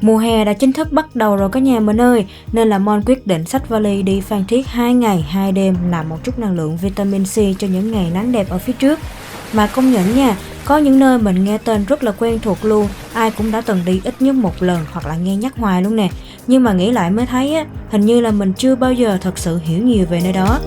Mùa hè đã chính thức bắt đầu rồi cả nhà mình ơi, nên là Mon quyết định xách vali đi Phan Thiết 2 ngày 2 đêm nạp một chút năng lượng vitamin C cho những ngày nắng đẹp ở phía trước. Mà công nhận nha, có những nơi mình nghe tên rất là quen thuộc luôn, ai cũng đã từng đi ít nhất một lần hoặc là nghe nhắc hoài luôn nè. Nhưng mà nghĩ lại mới thấy á, hình như là mình chưa bao giờ thật sự hiểu nhiều về nơi đó.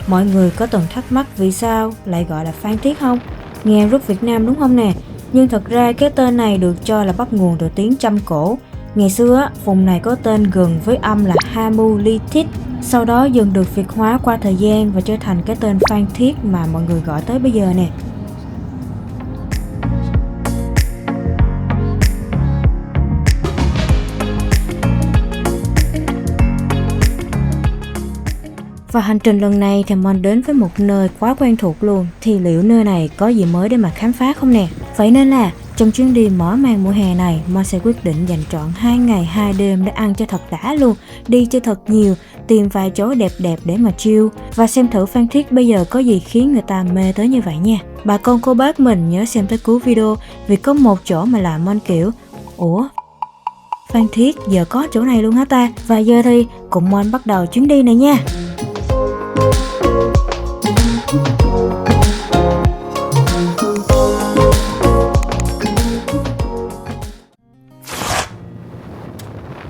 Mọi người có từng thắc mắc vì sao lại gọi là Phan Thiết không? Nghe rất Việt Nam đúng không nè? Nhưng thật ra cái tên này được cho là bắt nguồn từ tiếng Chăm Cổ. Ngày xưa, vùng này có tên gần với âm là Hamu-li-thit. Sau đó dần được Việt hóa qua thời gian và trở thành cái tên Phan Thiết mà mọi người gọi tới bây giờ nè. Và hành trình lần này thì Mon đến với một nơi quá quen thuộc luôn. Thì liệu nơi này có gì mới để mà khám phá không nè? Vậy nên là trong chuyến đi mở màn mùa hè này, Mon sẽ quyết định dành trọn 2 ngày 2 đêm để ăn cho thật đã luôn. Đi cho thật nhiều, tìm vài chỗ đẹp đẹp để mà chill. Và xem thử Phan Thiết bây giờ có gì khiến người ta mê tới như vậy nha. Bà con cô bác mình nhớ xem tới cuối video, vì có một chỗ mà làm Mon kiểu ủa? Phan Thiết giờ có chỗ này luôn hả ta? Và giờ thì cùng Mon bắt đầu chuyến đi này nha.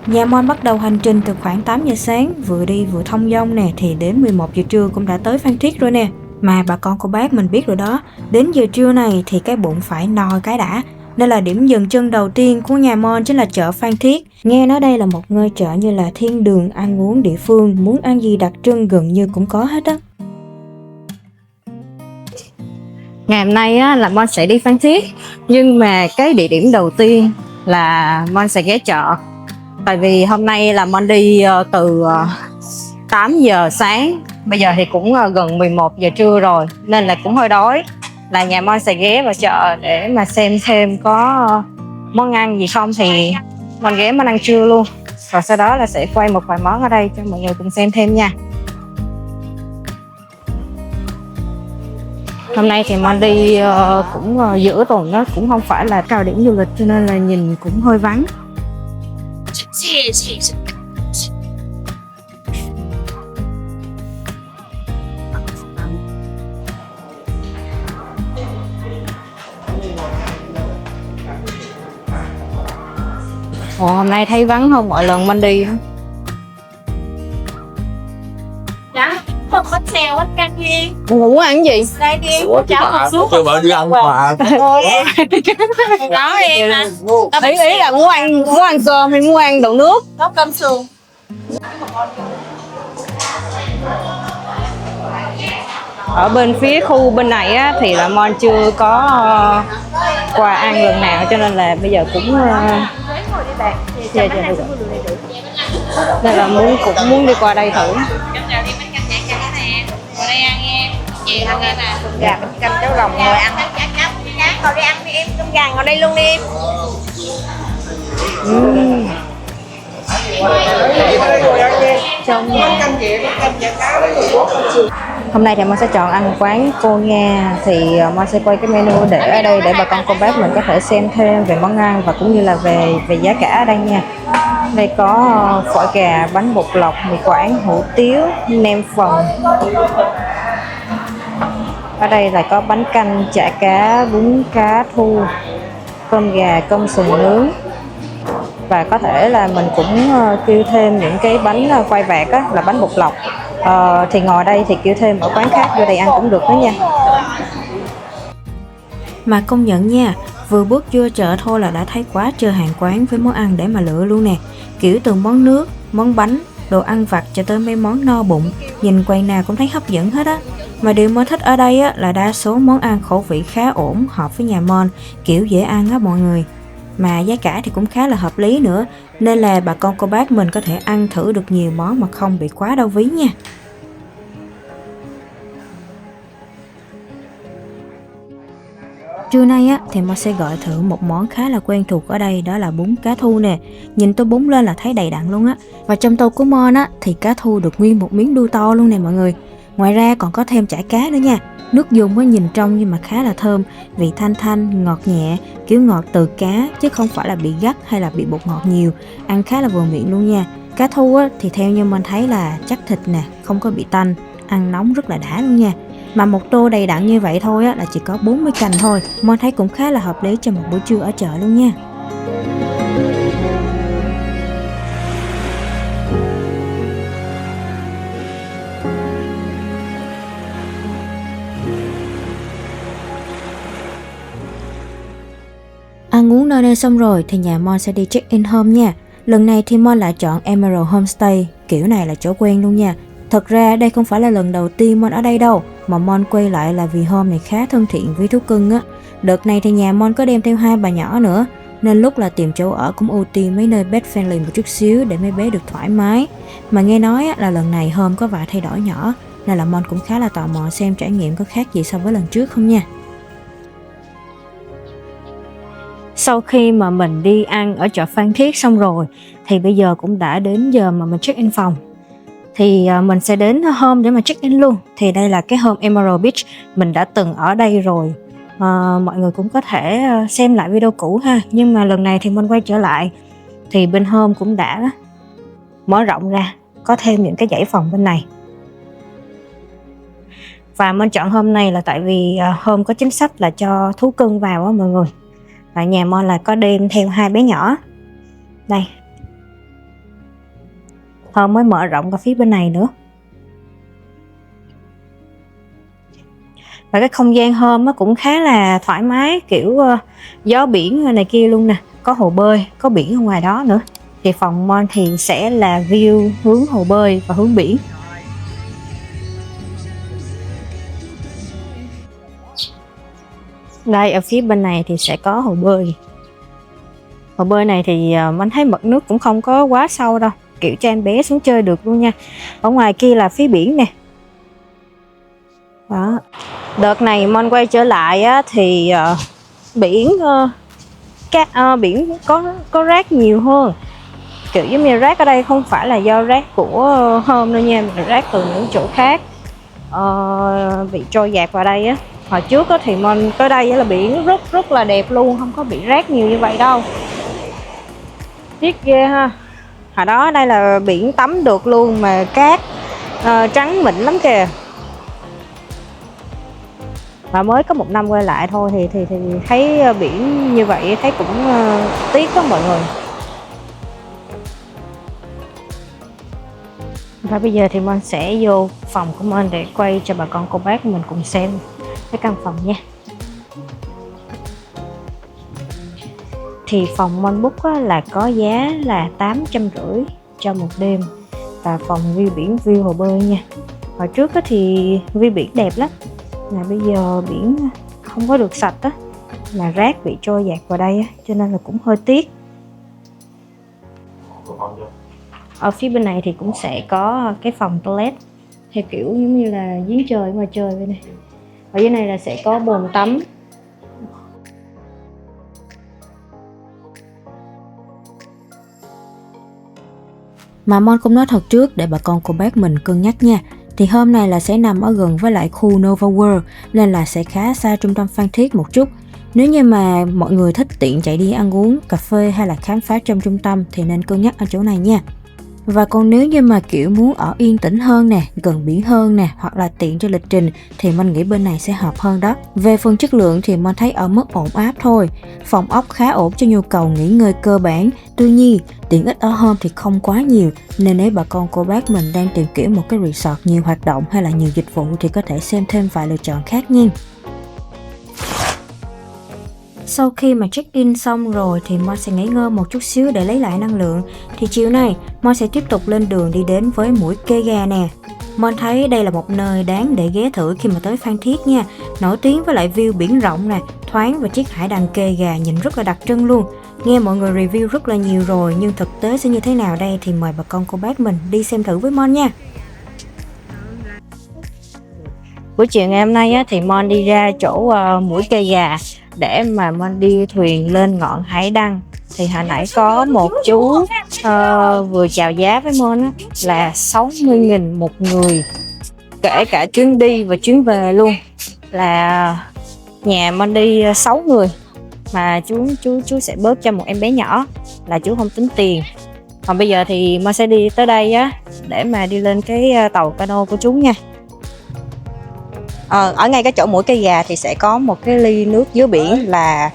Nhà Mon bắt đầu hành trình từ khoảng 8 giờ sáng, vừa đi vừa thông dong nè, thì đến 11 giờ trưa cũng đã tới Phan Thiết rồi nè. Mà bà con cô bác mình biết rồi đó, đến giờ trưa này thì cái bụng phải no cái đã. Nên là điểm dừng chân đầu tiên của nhà Mon chính là chợ Phan Thiết. Nghe nói đây là một ngôi chợ như là thiên đường ăn uống địa phương, muốn ăn gì đặc trưng gần như cũng có hết á. Ngày hôm nay á, là Mon sẽ đi Phan Thiết, nhưng mà cái địa điểm đầu tiên là Mon sẽ ghé chợ. Tại vì hôm nay là Mon đi từ 8 giờ sáng, bây giờ thì cũng gần 11 giờ trưa rồi, nên là cũng hơi đói. Là nhà Mon sẽ ghé vào chợ để mà xem thêm có món ăn gì không, thì Mon ghé Mon ăn trưa luôn. Rồi sau đó là sẽ quay một vài món ở đây cho mọi người cùng xem thêm nha. Hôm nay thì Mon đi cũng giữa tuần đó, cũng không phải là cao điểm du lịch cho nên là nhìn cũng hơi vắng. Ồ, hôm nay thấy vắng hơn mọi lần Mon đi. Dạ, không có xèo hết canh đi. Muốn ăn gì? Đây đi, Ủa, cháu một suốt. tôi bảo đi ăn mà. Đó em à. Ý là muốn ăn cơm hay muốn ăn đậu nước? Có cơm sườn. Ở bên phía khu bên này á, thì là Mon chưa có qua ăn lần nào cho nên là bây giờ cũng dạ, nên là cũng muốn đi qua đây thử. Ngồi đây ăn em. Chị ăn em à. Gà bánh canh cháo lòng ngồi ăn. Ngồi đi ăn đi em, cơm gà ngồi đây luôn đi em. Hôm nay thì Mon sẽ chọn ăn quán cô Nga, thì Mon sẽ quay cái menu để ở đây để bà con cô bác mình có thể xem thêm về món ăn và cũng như là về giá cả ở đây nha. Đây có phở gà, bánh bột lọc, mì quảng, hủ tiếu, nem phần. Ở đây là có bánh canh, chả cá, bún cá thu, cơm gà, cơm sườn nướng. Và có thể là mình cũng kêu thêm những cái bánh quay vạc á, là bánh bột lọc. Thì ngồi đây thì kêu thêm ở quán khác vô đây ăn cũng được đó nha. Mà công nhận nha, vừa bước vô chợ thôi là đã thấy quá trời hàng quán với món ăn để mà lựa luôn nè. Kiểu từ món nước, món bánh, đồ ăn vặt cho tới mấy món no bụng, nhìn quầy nào cũng thấy hấp dẫn hết á. Mà điều mới thích ở đây á, là đa số món ăn khẩu vị khá ổn, hợp với nhà Mon, kiểu dễ ăn á mọi người. Mà giá cả thì cũng khá là hợp lý nữa, nên là bà con cô bác mình có thể ăn thử được nhiều món mà không bị quá đau ví nha. Trưa nay á thì Mon sẽ gọi thử một món khá là quen thuộc ở đây, đó là bún cá thu nè. Nhìn tô bún lên là thấy đầy đặn luôn á. Và trong tô của Mon á thì cá thu được nguyên một miếng đuôi to luôn nè mọi người. Ngoài ra còn có thêm chả cá nữa nha. Nước dùng á nhìn trong nhưng mà khá là thơm, vị thanh thanh, ngọt nhẹ, kiểu ngọt từ cá chứ không phải là bị gắt hay là bị bột ngọt nhiều, ăn khá là vừa miệng luôn nha. Cá thu á thì theo như mình thấy là chắc thịt nè, không có bị tanh, ăn nóng rất là đã luôn nha. Mà một tô đầy đặn như vậy thôi á là chỉ có 40 cành thôi, mình thấy cũng khá là hợp lý cho một bữa trưa ở chợ luôn nha. Ăn uống nơi đây xong rồi thì nhà Mon sẽ đi check-in home nha. Lần này thì Mon lại chọn Emerald Homestay, kiểu này là chỗ quen luôn nha. Thật ra đây không phải là lần đầu tiên Mon ở đây đâu, mà Mon quay lại là vì home này khá thân thiện với thú cưng á. Đợt này thì nhà Mon có đem theo 2 bà nhỏ nữa, nên lúc là tìm chỗ ở cũng ưu tiên mấy nơi pet friendly một chút xíu để mấy bé được thoải mái. Mà nghe nói á, là lần này home có vài thay đổi nhỏ, nên là Mon cũng khá là tò mò xem trải nghiệm có khác gì so với lần trước không nha. Sau khi mà mình đi ăn ở chợ Phan Thiết xong rồi thì bây giờ cũng đã đến giờ mà mình check in phòng. Thì mình sẽ đến home để mà check in luôn. Thì đây là cái home Emerald Beach, mình đã từng ở đây rồi. Mọi người cũng có thể xem lại video cũ ha. Nhưng mà lần này thì mình quay trở lại. Thì bên home cũng đã mở rộng ra, có thêm những cái dãy phòng bên này. Và mình chọn home này là tại vì home có chính sách là cho thú cưng vào á mọi người. Và nhà Mon là có đem theo 2 bé nhỏ. Đây. Hôm mới mở rộng cả phía bên này nữa. Và cái không gian hôm nó cũng khá là thoải mái, kiểu gió biển này kia luôn nè. Có hồ bơi, có biển ở ngoài đó nữa. Thì phòng Mon thì sẽ là view hướng hồ bơi và hướng biển. Đây ở phía bên này thì sẽ có hồ bơi. Hồ bơi này thì mình thấy mực nước cũng không có quá sâu đâu, kiểu cho em bé xuống chơi được luôn nha. Ở ngoài kia là phía biển nè. Đó. Đợt này Mon quay trở lại á, thì biển biển có rác nhiều hơn. Kiểu giống như rác ở đây không phải là do rác của Home đâu nha, mà rác từ những chỗ khác bị trôi dạt vào đây á. Hồi trước á, thì Mon tới đây là biển rất là đẹp luôn, không có bị rác nhiều như vậy đâu. Tiếc ghê ha. Hồi đó đây là biển tắm được luôn mà cát trắng mịn lắm kìa. Mà mới có 1 năm quay lại thôi thì thấy biển như vậy thấy cũng tiếc lắm mọi người. Và bây giờ thì Mon sẽ vô phòng của Mon để quay cho bà con cô bác mình cùng xem cái căn phòng nha. Thì phòng Mon book là có giá là 850 cho một đêm. Và phòng view biển, view hồ bơi nha. Hồi trước thì view biển đẹp lắm, mà bây giờ biển không có được sạch á, là rác bị trôi dạt vào đây á, cho nên là cũng hơi tiếc. Ở phía bên này thì cũng sẽ có cái phòng toilet theo kiểu giống như là giếng trời ngoài trời vậy này. Ở dưới này là sẽ có bồn tắm. Mà Mon cũng nói thật trước để bà con cô bác mình cân nhắc nha. Thì hôm nay là sẽ nằm ở gần với lại khu Nova World, nên là sẽ khá xa trung tâm Phan Thiết một chút. Nếu như mà mọi người thích tiện chạy đi ăn uống, cà phê hay là khám phá trong trung tâm thì nên cân nhắc ở chỗ này nha. Và còn nếu như mà kiểu muốn ở yên tĩnh hơn nè, gần biển hơn nè, hoặc là tiện cho lịch trình thì mình nghĩ bên này sẽ hợp hơn đó. Về phần chất lượng thì mình thấy ở mức ổn áp thôi. Phòng ốc khá ổn cho nhu cầu nghỉ ngơi cơ bản. Tuy nhiên, tiện ích ở home thì không quá nhiều, nên nếu bà con cô bác mình đang tìm kiếm một cái resort nhiều hoạt động hay là nhiều dịch vụ thì có thể xem thêm vài lựa chọn khác nha. Sau khi mà check-in xong rồi thì Mon sẽ nghỉ ngơi một chút xíu để lấy lại năng lượng. Thì chiều nay Mon sẽ tiếp tục lên đường đi đến với mũi Kê Gà nè. Mon thấy đây là một nơi đáng để ghé thử khi mà tới Phan Thiết nha. Nổi tiếng với lại view biển rộng nè, thoáng và chiếc hải đăng Kê Gà nhìn rất là đặc trưng luôn. Nghe mọi người review rất là nhiều rồi, nhưng thực tế sẽ như thế nào đây thì mời bà con cô bác mình đi xem thử với Mon nha. Buổi chiều ngày hôm nay á, thì Mon đi ra chỗ mũi Kê Gà để mà Mon đi thuyền lên ngọn hải đăng. Thì hồi nãy có một chú vừa chào giá với Mon á, là 60.000 một người. kể cả chuyến đi và chuyến về luôn là nhà Mon đi 6 người, mà chú sẽ bớt cho một em bé nhỏ là chú không tính tiền. Còn bây giờ thì Mon sẽ đi tới đây á để mà đi lên cái tàu cano của chú nha. Ở ngay cái chỗ mũi cây gà thì sẽ có một cái ly nước dưới biển là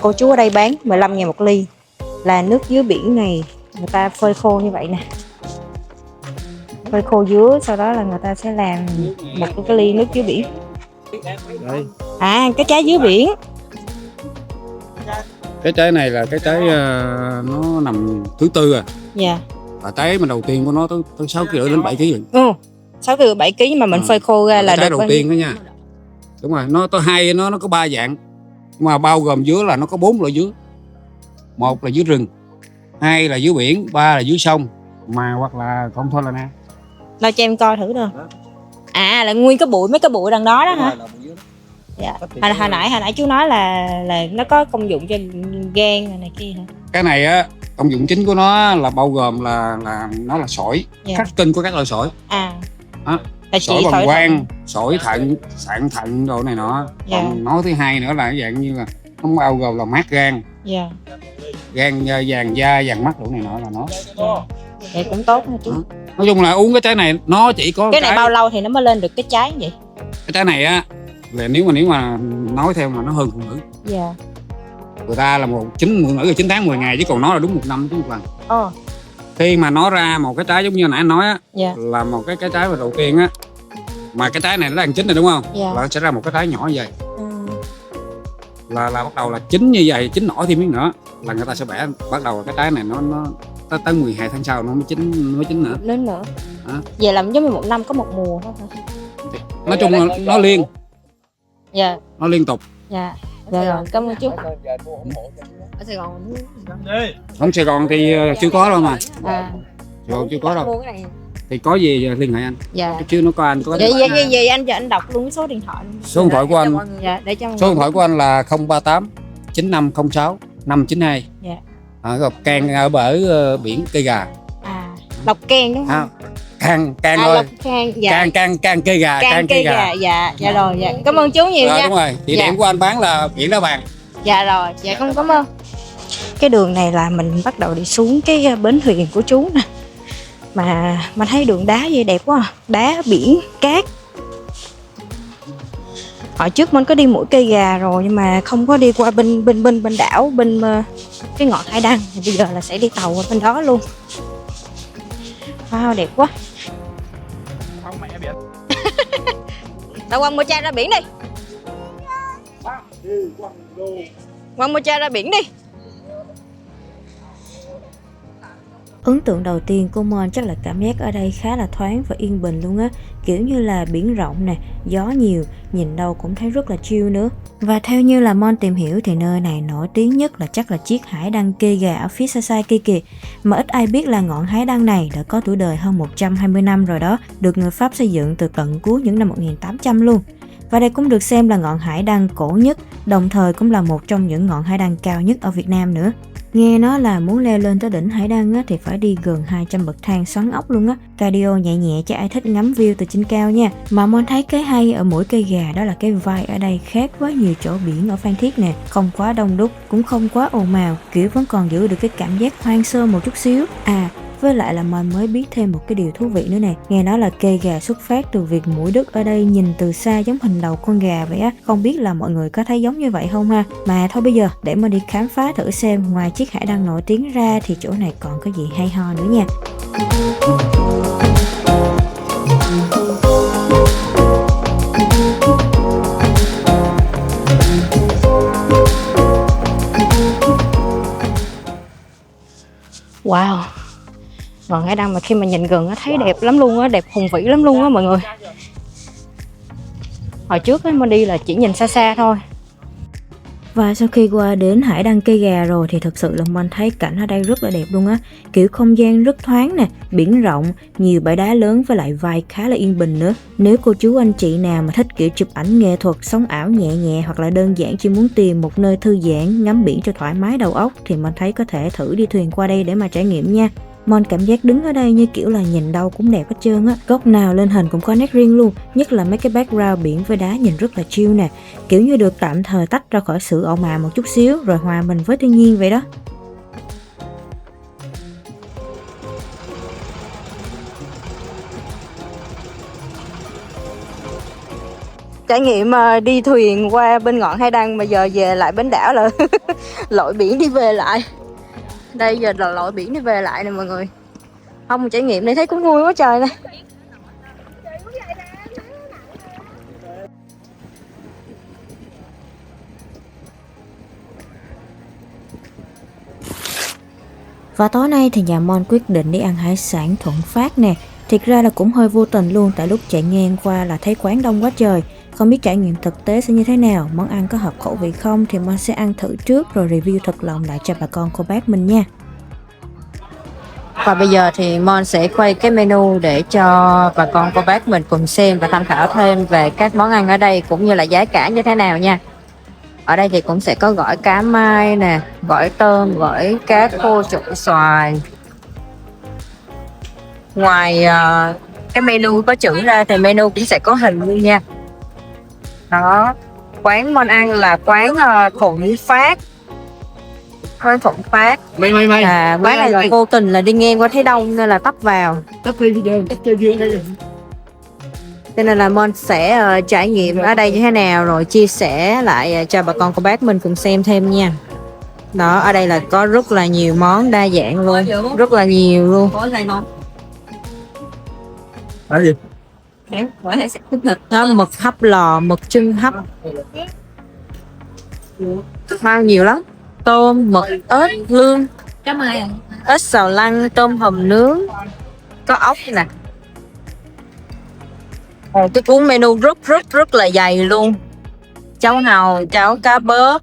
cô chú ở đây bán 15.000 một ly, là nước dưới biển này người ta phơi khô như vậy nè, phơi khô dứa, sau đó là người ta sẽ làm một cái ly nước dưới biển. Đây. À, cái trái dưới biển. Cái trái này là cái trái nó nằm thứ tư à. Dạ. Và trái mà đầu tiên của nó tới 6 kg đến 7 kg rồi. Ừ, 6 kg 7 kg mà mình phơi khô ra là trái được đầu tiên đó nha. Đúng rồi, nó có 3 dạng. Mà bao gồm dứa là nó có 4 loại dứa. Một là dứa rừng, 2 là dứa biển, 3 là dứa sông, mà hoặc là không thôi là nè. Đâu cho em coi thử được. À, là nguyên cái bụi, mấy cái bụi đằng đó đó hả? Dạ. Hồi nãy chú nói là nó có công dụng cho gan này kia hả? Cái này á, công dụng chính của nó là bao gồm là nó là sỏi, khắc tinh của các loại sỏi. À. Đó. Sỏi bàng quang, sỏi thận, sạn thận đồ này nọ. Còn nó thứ hai nữa là dạng như là nó bao gồm là mát gan. Dạ. Gan, vàng da, vàng mắt đồ này nọ là nó. Vậy cũng tốt hả chú? Nói chung là uống cái trái này nó chỉ có cái này bao lâu thì nó mới lên được cái trái vậy? Cái trái này á là nếu mà nói theo mà nó hơn phụ nữ. Dạ. Người ta là phụ nữ là 9 tháng 10 ngày, chứ còn nó là đúng 1 năm chứ một lần. Khi mà nó ra một cái trái giống như nãy anh nói á, là một cái trái đầu tiên á, mà cái trái này nó đang chín rồi đúng không? Là nó sẽ ra một cái trái nhỏ như vậy. Là bắt đầu là chín như vậy, chín nổi thêm miếng nữa là người ta sẽ bẻ, bắt đầu cái trái này nó tới 12 tháng sau nó mới chín nữa. Đến nữa. Vậy làm giống như 1 năm có 1 mùa thôi hả? Nói chung là nó liên. Dạ. Nó liên tục. Dạ. Dạ rồi, cảm ơn chú. Ở Sài Gòn không? Sài Gòn thì chưa có đâu mà. À. Sài Gòn chưa có đâu. Thì có gì liên hệ anh. Dạ. Chứ nó có anh có. Vậy anh cho anh đọc luôn số điện thoại. Số điện thoại của anh. Dạ, để cho số điện thoại của anh là 038 9506 592. Dạ. Ở Ngọc Can, ở bờ biển Cây Gà. À, Lộc Can đúng không? Can thôi. Lộc Can, dạ. Can Cây Gà, Can Cây Gà. Dạ rồi, dạ. Cảm ơn chú nhiều nha. Đúng rồi, địa điểm của anh bán là biển Đá Bàn. Dạ rồi, dạ con cảm ơn. Cái đường này là mình bắt đầu đi xuống cái bến thuyền của chú nè. Mà thấy đường đá vậy đẹp quá à. Đá biển cát. Hồi trước mình có đi mũi Cây Gà rồi nhưng mà không có đi qua bên đảo, bên cái ngọn hải đăng. Bây giờ là sẽ đi tàu qua bên đó luôn. Wow, đẹp quá. Tao quăng Mocha ra biển đi. Quăng Mocha ra biển đi. Ấn tượng đầu tiên của Mon chắc là cảm giác ở đây khá là thoáng và yên bình luôn á. Kiểu như là biển rộng nè, gió nhiều, nhìn đâu cũng thấy rất là chill nữa. Và theo như là Mon tìm hiểu thì nơi này nổi tiếng nhất là chắc là chiếc hải đăng Cây Gà ở phía xa xa kia kìa. Mà ít ai biết là ngọn hải đăng này đã có tuổi đời hơn 120 năm rồi đó, được người Pháp xây dựng từ tận cuối những năm 1800 luôn. Và đây cũng được xem là ngọn hải đăng cổ nhất, đồng thời cũng là một trong những ngọn hải đăng cao nhất ở Việt Nam nữa. Nghe nói là muốn leo lên tới đỉnh hải đăng á, thì phải đi gần 200 bậc thang xoắn ốc luôn á. Cardio nhẹ nhẹ cho ai thích ngắm view từ trên cao nha. Mà Mon thấy cái hay ở mũi Cây Gà đó là cái vibe ở đây khác với nhiều chỗ biển ở Phan Thiết nè. Không quá đông đúc, cũng không quá ồn ào, kiểu vẫn còn giữ được cái cảm giác hoang sơ một chút xíu. À, với lại là Mon mới biết thêm một cái điều thú vị nữa nè. Nghe nói là Cây Gà xuất phát từ việc mũi đất ở đây nhìn từ xa giống hình đầu con gà vậy á. Không biết là mọi người có thấy giống như vậy không ha? Mà thôi bây giờ để Mon đi khám phá thử xem ngoài chiếc hải đăng nổi tiếng ra thì chỗ này còn có gì hay ho nữa nha. Wow. Ngọn hải đăng mà khi mà nhìn gần á thấy đẹp lắm luôn á, đẹp hùng vĩ lắm luôn á mọi người. Hồi trước á Mon đi là chỉ nhìn xa xa thôi. Và sau khi qua đến hải đăng Cây Gà rồi thì thực sự là Mon thấy cảnh ở đây rất là đẹp luôn á. Kiểu không gian rất thoáng nè, biển rộng, nhiều bãi đá lớn với lại vibe khá là yên bình nữa. Nếu cô chú anh chị nào mà thích kiểu chụp ảnh nghệ thuật, sống ảo nhẹ nhẹ hoặc là đơn giản chỉ muốn tìm một nơi thư giãn, ngắm biển cho thoải mái đầu óc thì Mon thấy có thể thử đi thuyền qua đây để mà trải nghiệm nha. Mon cảm giác đứng ở đây như kiểu là nhìn đâu cũng đẹp hết trơn á, góc nào lên hình cũng có nét riêng luôn, nhất là mấy cái background biển với đá nhìn rất là chill nè, kiểu như được tạm thời tách ra khỏi sự ồn ào một chút xíu rồi hòa mình với thiên nhiên vậy đó. Trải nghiệm đi thuyền qua bên ngọn Hải Đăng mà giờ về lại bến đảo là lội biển đi về lại. Đây giờ là lội biển đi về lại nè mọi người. Không, trải nghiệm này thấy cũng vui quá trời nè. Và tối nay thì nhà Mon quyết định đi ăn hải sản Thuận Phát nè. Thiệt ra là cũng hơi vô tình luôn, tại lúc chạy ngang qua là thấy quán đông quá trời. Không biết trải nghiệm thực tế sẽ như thế nào, món ăn có hợp khẩu vị không thì Mon sẽ ăn thử trước rồi review thật lòng lại cho bà con cô bác mình nha. Và bây giờ thì Mon sẽ quay cái menu để cho bà con cô bác mình cùng xem và tham khảo thêm về các món ăn ở đây cũng như là giá cả như thế nào nha. Ở đây thì cũng sẽ có gỏi cá mai nè, gỏi tôm, gỏi cá khô trộn xoài. Ngoài cái menu có chữ ra thì menu cũng sẽ có hình luôn nha. Đó, quán Mon ăn là quán Thuận Phát. Quán Thuận Phát. Quán này là vô tình là đi ngang qua thấy đông nên là tấp vào. Cho nên là Mon sẽ trải nghiệm ở đây như thế nào rồi chia sẻ lại cho bà con cô bác mình cùng xem thêm nha. Đó, ở đây là có rất là nhiều món đa dạng luôn, rất là nhiều luôn. Cái gì? Đó, mực hấp lò, mực chưng hấp. Mang nhiều lắm. Tôm, mực, ớt, lương, ớt xào lăng, tôm hùm nướng, có ốc nè. Cái cuốn menu rất là dày luôn. Cháo hàu, cháo cá bớp.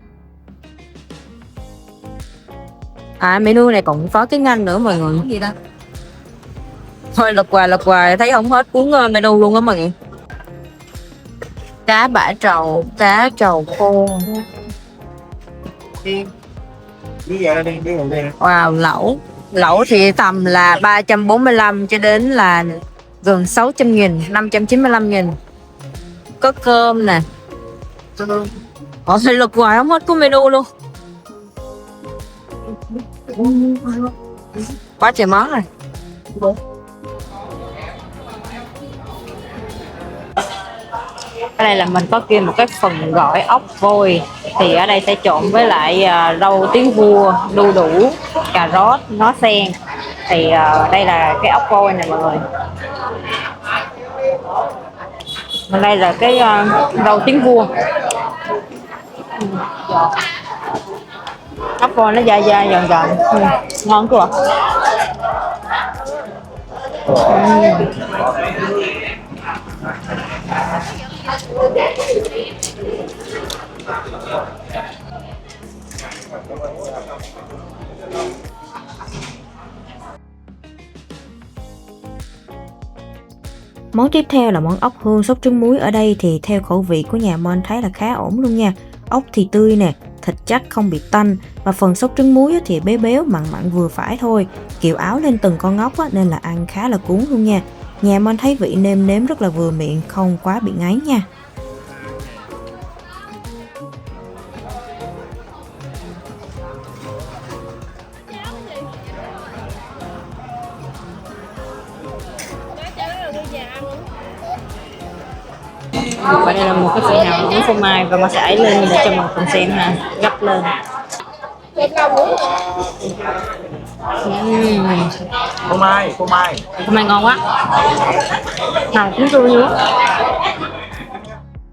Menu này còn có tiếng Anh nữa mọi người. Gì đó? Thôi lật hoài thấy không hết cuốn menu luôn á mọi người. Cá bả trầu, cá trầu khô. Wow, lẩu thì tầm là 345 cho đến là gần 600.000, 595.000. Có cơm nè. Thì lật hoài không hết cuốn menu luôn. Quá trời món rồi. Ở đây là mình có kêu một cái phần gỏi ốc vôi, thì ở đây sẽ trộn với lại rau tiếng vua, đu đủ, cà rốt, ngó sen. Thì đây là cái ốc vôi này mọi người. Bên đây là cái rau tiếng vua. Ốc vôi nó dai giòn ngon quá. Món tiếp theo là món ốc hương sốt trứng muối. Ở đây thì theo khẩu vị của nhà Mon thấy là khá ổn luôn nha. Ốc thì tươi nè, thịt chắc không bị tanh, và phần sốt trứng muối thì béo béo mặn mặn vừa phải thôi, kiểu áo lên từng con ốc nên là ăn khá là cuốn luôn nha. Nhà Mon thấy vị nêm nếm rất là vừa miệng, không quá bị ngấy nha. Và đây là một cái phần hào nướng phô mai và Mon sẽ ấy lên để cho mọi người cùng xem ha, gấp lên. Phô mai Phô mai ngon quá. Nào cũng tươi nữa.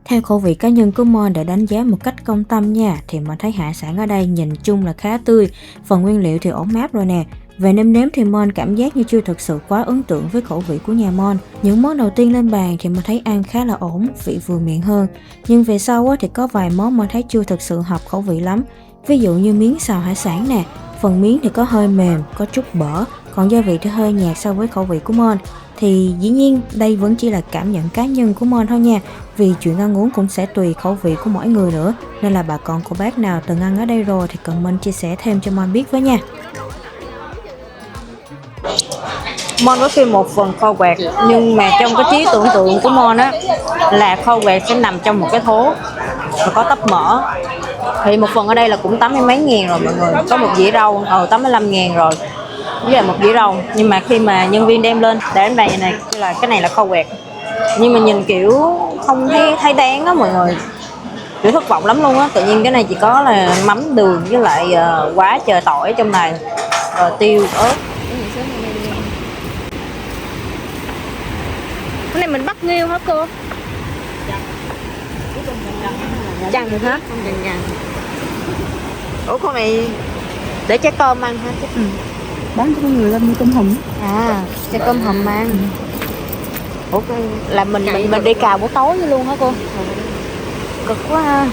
Theo khẩu vị cá nhân của Mon để đánh giá một cách công tâm nha, thì Mon thấy hải sản ở đây nhìn chung là khá tươi, phần nguyên liệu thì ổn áp rồi nè. Về nêm nếm thì Mon cảm giác như chưa thực sự quá ấn tượng với khẩu vị của nhà Mon. Những món đầu tiên lên bàn thì Mon thấy ăn khá là ổn, vị vừa miệng hơn. Nhưng về sau thì có vài món Mon thấy chưa thực sự hợp khẩu vị lắm. Ví dụ như miếng xào hải sản nè, phần miếng thì có hơi mềm, có chút bở, còn gia vị thì hơi nhạt so với khẩu vị của Mon. Thì dĩ nhiên đây vẫn chỉ là cảm nhận cá nhân của Mon thôi nha, vì chuyện ăn uống cũng sẽ tùy khẩu vị của mỗi người nữa, nên là bà con cô bác nào từng ăn ở đây rồi thì comment chia sẻ thêm cho Mon biết với nha. Mon có phim một phần kho quẹt, nhưng mà trong cái trí tưởng tượng của Mon á là kho quẹt sẽ nằm trong một cái thố và có tấp mỡ. Thì một phần ở đây là cũng 80 mấy ngàn rồi mọi người, có một dĩa rau 85 ngàn rồi, với lại một dĩa rau. Nhưng mà khi mà nhân viên đem lên để đến đây này là cái này là kho quẹt, nhưng mà nhìn kiểu không thấy đáng á mọi người, kiểu thất vọng lắm luôn á. Tự nhiên cái này chỉ có là mắm đường với lại quá trời tỏi trong này, rồi tiêu ớt. Cái này mình bắt nghêu hả cô? Chăn được hết. Ủa con này để trái cơm ăn hả? Bán cho người lên mua tôm hùm. À, trái cơm hùm ăn. Ủa là mình đi cào buổi tối với luôn hả cô? Cực quá ha.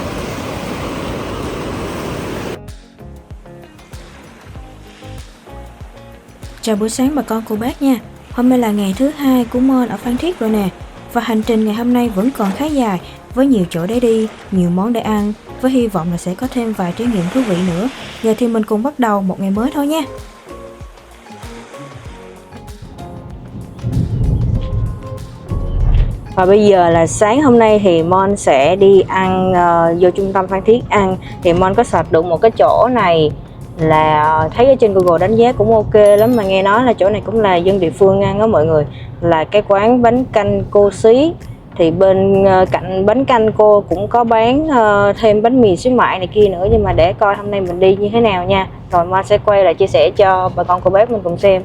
Chào buổi sáng bà con cô bác nha. Hôm nay là ngày thứ 2 của Mon ở Phan Thiết rồi nè. Và hành trình ngày hôm nay vẫn còn khá dài, với nhiều chỗ để đi, nhiều món để ăn, với hy vọng là sẽ có thêm vài trải nghiệm thú vị nữa. Giờ thì mình cùng bắt đầu một ngày mới thôi nha. Và bây giờ là sáng hôm nay thì Mon sẽ đi ăn, vô trung tâm Phan Thiết ăn. Thì Mon có search được một cái chỗ này, là thấy ở trên Google đánh giá cũng ok lắm, mà nghe nói là chỗ này cũng là dân địa phương ăn đó mọi người, là cái quán bánh canh cô Xí. Thì bên cạnh bánh canh cô cũng có bán thêm bánh mì xíu mại này kia nữa, nhưng mà để coi hôm nay mình đi như thế nào nha, rồi Mon sẽ quay lại chia sẻ cho bà con cô bác mình cùng xem.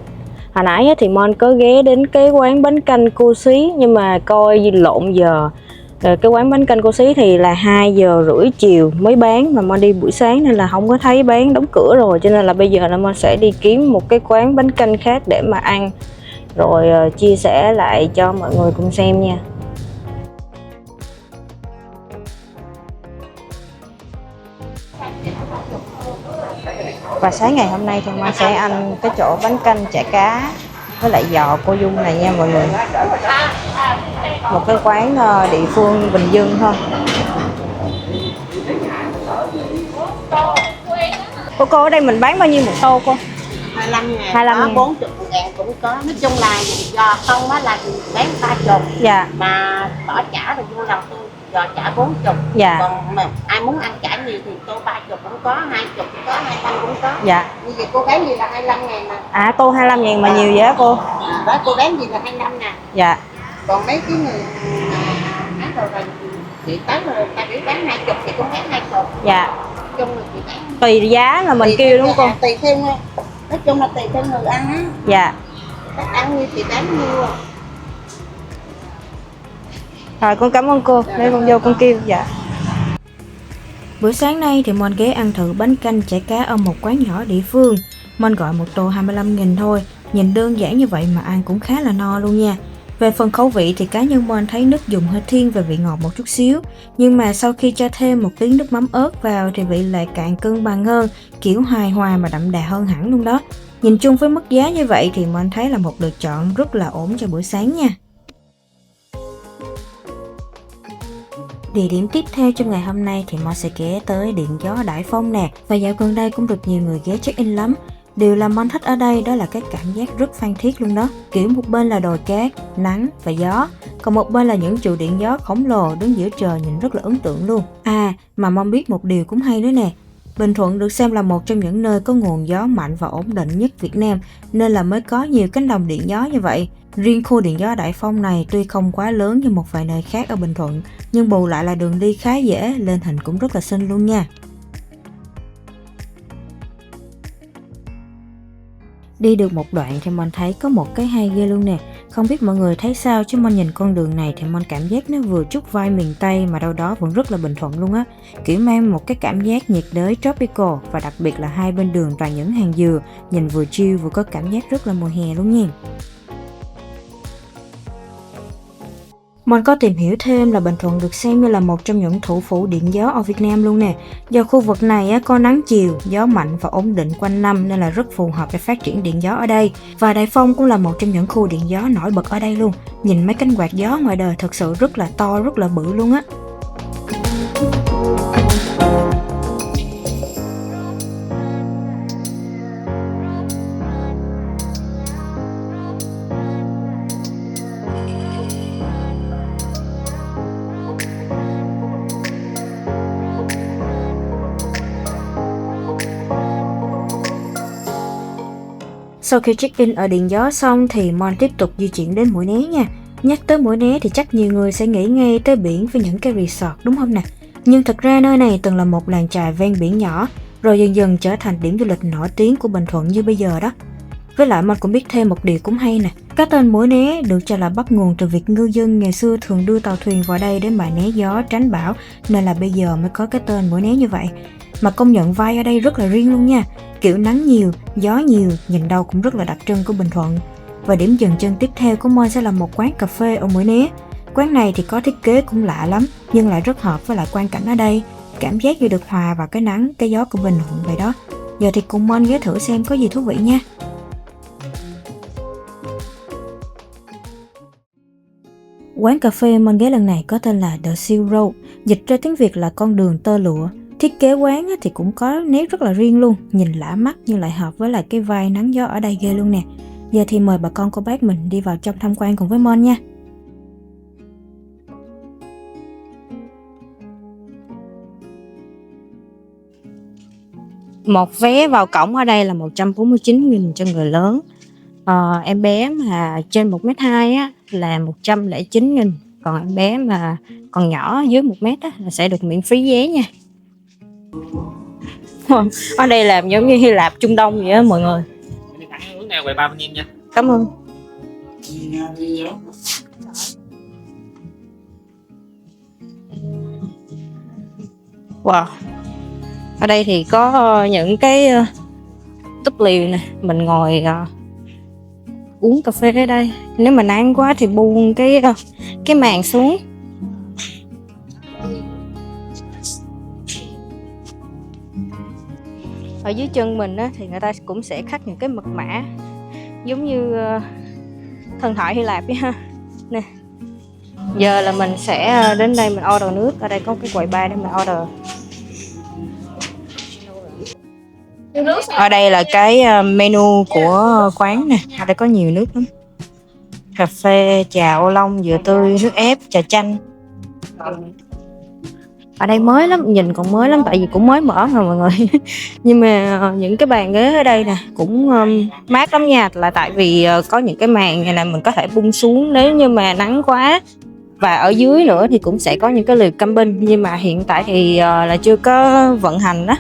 Hồi nãy thì Mon có ghé đến cái quán bánh canh cô Xí, nhưng mà coi lộn giờ. Cái quán bánh canh cô Xí thì là 2 giờ rưỡi chiều mới bán, mà Mon đi buổi sáng nên là không có thấy bán, đóng cửa rồi, cho nên là bây giờ là Mon sẽ đi kiếm một cái quán bánh canh khác để mà ăn, rồi chia sẻ lại cho mọi người cùng xem nha. Và sáng ngày hôm nay thì Mon sẽ ăn cái chỗ bánh canh chả cá với lại giò cô Dung này nha mọi người. Một cái quán địa phương bình dân thôi. Cô ở đây mình bán bao nhiêu một tô cô? 25 ngàn, 25 có ngàn. 40 ngàn cũng có. Nói chung là giò không á là bán 30. Dạ. Mà bỏ chả rồi vô lòng tôi giò chả 40. Dạ. Còn mà ai muốn ăn chả nhiều thì tô 30 cũng có, 20 cũng có, 25 cũng có. Dạ. Như vậy cô bán gì là 25 ngàn nè. À, tô 25 ngàn mà nhiều vậy cô? Đó cô bán gì là 25 nè. Dạ. Còn mấy cái người bán rồi chị tới rồi ta biểu bán 20 thì cũng bán 20. Dạ. Nói chung là chị bán Tùy giá là mình kêu đúng không cô? tùy theo, nói chung là tùy theo người ăn á. Dạ. Các ăn như thì bán nhiêu. Rồi con cảm ơn cô, đây con vô con kêu. Dạ. Bữa sáng nay thì Mon ghé ăn thử bánh canh chả cá ở một quán nhỏ địa phương. Mon gọi một tô 25.000 thôi, nhìn đơn giản như vậy mà ăn cũng khá là no luôn nha. Về phần khẩu vị thì cá nhân Mon thấy nước dùng hơi thiên về vị ngọt một chút xíu, nhưng mà sau khi cho thêm một tí nước mắm ớt vào thì vị lại cạn cân bằng hơn, kiểu hài hòa mà đậm đà hơn hẳn luôn đó. Nhìn chung với mức giá như vậy thì Mon thấy là một lựa chọn rất là ổn cho bữa sáng nha. Địa điểm tiếp theo trong ngày hôm nay thì Mon sẽ ghé tới Điện Gió Đại Phong nè. Và dạo gần đây cũng được nhiều người ghé check in lắm. Điều làm Mon thích ở đây đó là cái cảm giác rất Phan Thiết luôn đó. Kiểu một bên là đồi cát, nắng và gió, còn một bên là những trụ điện gió khổng lồ đứng giữa trời nhìn rất là ấn tượng luôn. À, mà Mon biết một điều cũng hay nữa nè. Bình Thuận được xem là một trong những nơi có nguồn gió mạnh và ổn định nhất Việt Nam, nên là mới có nhiều cánh đồng điện gió như vậy. Riêng khu điện gió Đại Phong này tuy không quá lớn như một vài nơi khác ở Bình Thuận, nhưng bù lại là đường đi khá dễ, lên hình cũng rất là xinh luôn nha. Đi được một đoạn thì Mon thấy có một cái hay ghê luôn nè. Không biết mọi người thấy sao chứ Mon nhìn con đường này thì Mon cảm giác nó vừa chút vibe miền Tây mà đâu đó vẫn rất là Bình Thuận luôn á. Kiểu mang một cái cảm giác nhiệt đới tropical, và đặc biệt là hai bên đường toàn những hàng dừa, nhìn vừa chill vừa có cảm giác rất là mùa hè luôn nha. Mon có tìm hiểu thêm là Bình Thuận được xem như là một trong những thủ phủ điện gió ở Việt Nam luôn nè. Do khu vực này có nắng chiều, gió mạnh và ổn định quanh năm nên là rất phù hợp để phát triển điện gió ở đây. Và Đại Phong cũng là một trong những khu điện gió nổi bật ở đây luôn. Nhìn mấy cánh quạt gió ngoài đời thật sự rất là to, rất là bự luôn á. Sau khi check-in ở Điện Gió xong thì Mon tiếp tục di chuyển đến Mũi Né nha. Nhắc tới Mũi Né thì chắc nhiều người sẽ nghĩ ngay tới biển với những cái resort đúng không nè? Nhưng thật ra nơi này từng là một làng chài ven biển nhỏ, rồi dần dần trở thành điểm du lịch nổi tiếng của Bình Thuận như bây giờ đó. Với lại Mon cũng biết thêm một điều cũng hay nè. Cái tên Mũi Né được cho là bắt nguồn từ việc ngư dân ngày xưa thường đưa tàu thuyền vào đây để mà né gió tránh bão, nên là bây giờ mới có cái tên Mũi Né như vậy. Mà công nhận vibe ở đây rất là riêng luôn nha. Kiểu nắng nhiều, gió nhiều, nhìn đâu cũng rất là đặc trưng của Bình Thuận. Và điểm dừng chân tiếp theo của Mon sẽ là một quán cà phê ở Mũi Né. Quán này thì có thiết kế cũng lạ lắm, nhưng lại rất hợp với lại quang cảnh ở đây. Cảm giác như được hòa vào cái nắng, cái gió của Bình Thuận vậy đó. Giờ thì cùng Mon ghé thử xem có gì thú vị nha. Quán cà phê Mon ghé lần này có tên là The Silk Road, dịch ra tiếng Việt là con đường tơ lụa. Thiết kế quán thì cũng có nét rất là riêng luôn, nhìn lạ mắt nhưng lại hợp với lại cái vibe nắng gió ở đây ghê luôn nè. Giờ thì mời bà con cô bác mình đi vào trong tham quan cùng với Mon nha. Một vé vào cổng ở đây là 149.000 cho người lớn. Em bé mà trên 1m2 á là 109.000. Còn em bé mà còn nhỏ dưới 1m á là sẽ được miễn phí vé nha. Ở đây làm giống như Hy Lạp Trung Đông vậy á mọi người. Hướng nào về 30.000 nha. Cảm ơn. Wow. Ở đây thì có những cái túp lều nè, mình ngồi uống cà phê ở đây. Nếu mà nắng quá thì buông cái màn xuống. Ở dưới chân mình á, thì người ta cũng sẽ khắc những cái mật mã giống như thần thoại Hy Lạp ấy ha. Nè. Giờ là mình sẽ đến đây mình order nước. Ở đây có cái quầy bar để mình order. Ở đây là cái menu của quán nè. Ở đây có nhiều nước lắm. Cà phê, trà ô long, dừa tươi, nước ép, trà chanh. Ở đây mới lắm, nhìn còn mới lắm tại vì cũng mới mở mà mọi người. Nhưng mà những cái bàn ghế ở đây nè cũng mát lắm nha. Là tại vì có những cái màn này là mình có thể bung xuống nếu như mà nắng quá. Và ở dưới nữa thì cũng sẽ có những cái lều camping. Nhưng mà hiện tại thì là chưa có vận hành đó.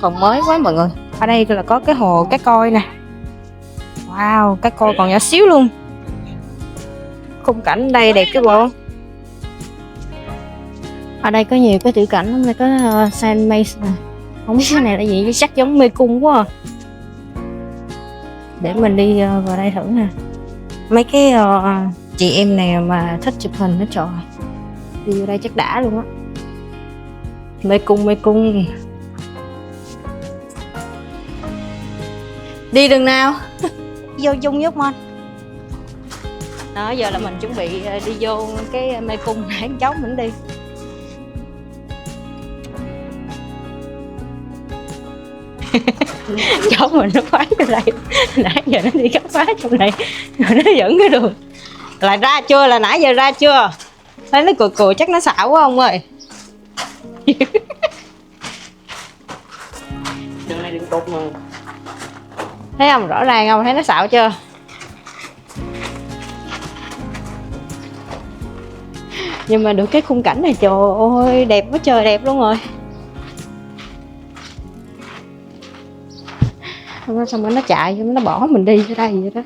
Còn mới quá mọi người. Ở đây là có cái hồ cá coi nè. Wow, cá coi còn nhỏ xíu luôn. Khung cảnh đây đẹp chứ bộ. Ở đây có nhiều cái tiểu cảnh lắm. Đây có sand maze nè. Không biết cái này là gì, chắc giống mê cung quá à. Để mình đi vào đây thử nè. Mấy cái chị em nào mà thích chụp hình nó trời, đi vô đây chắc đã luôn á. Mê cung. Đi đường nào? Vô chung giúp Mon. Đó, giờ là mình chuẩn bị đi vô cái mê cung để cháu mình đi. Cháu mình nó khoái cái này, nãy giờ nó đi khám phá trong này rồi nó dẫn cái đường là ra chưa, là nãy giờ ra chưa, thấy nó cười chắc nó xạo quá ông ơi. Đường này đường cục mà thấy không, rõ ràng không, thấy nó xạo chưa. Nhưng mà được cái khung cảnh này trời ơi đẹp quá trời đẹp luôn rồi. Xong rồi nó chạy, nó bỏ mình đi ở đây vậy đó.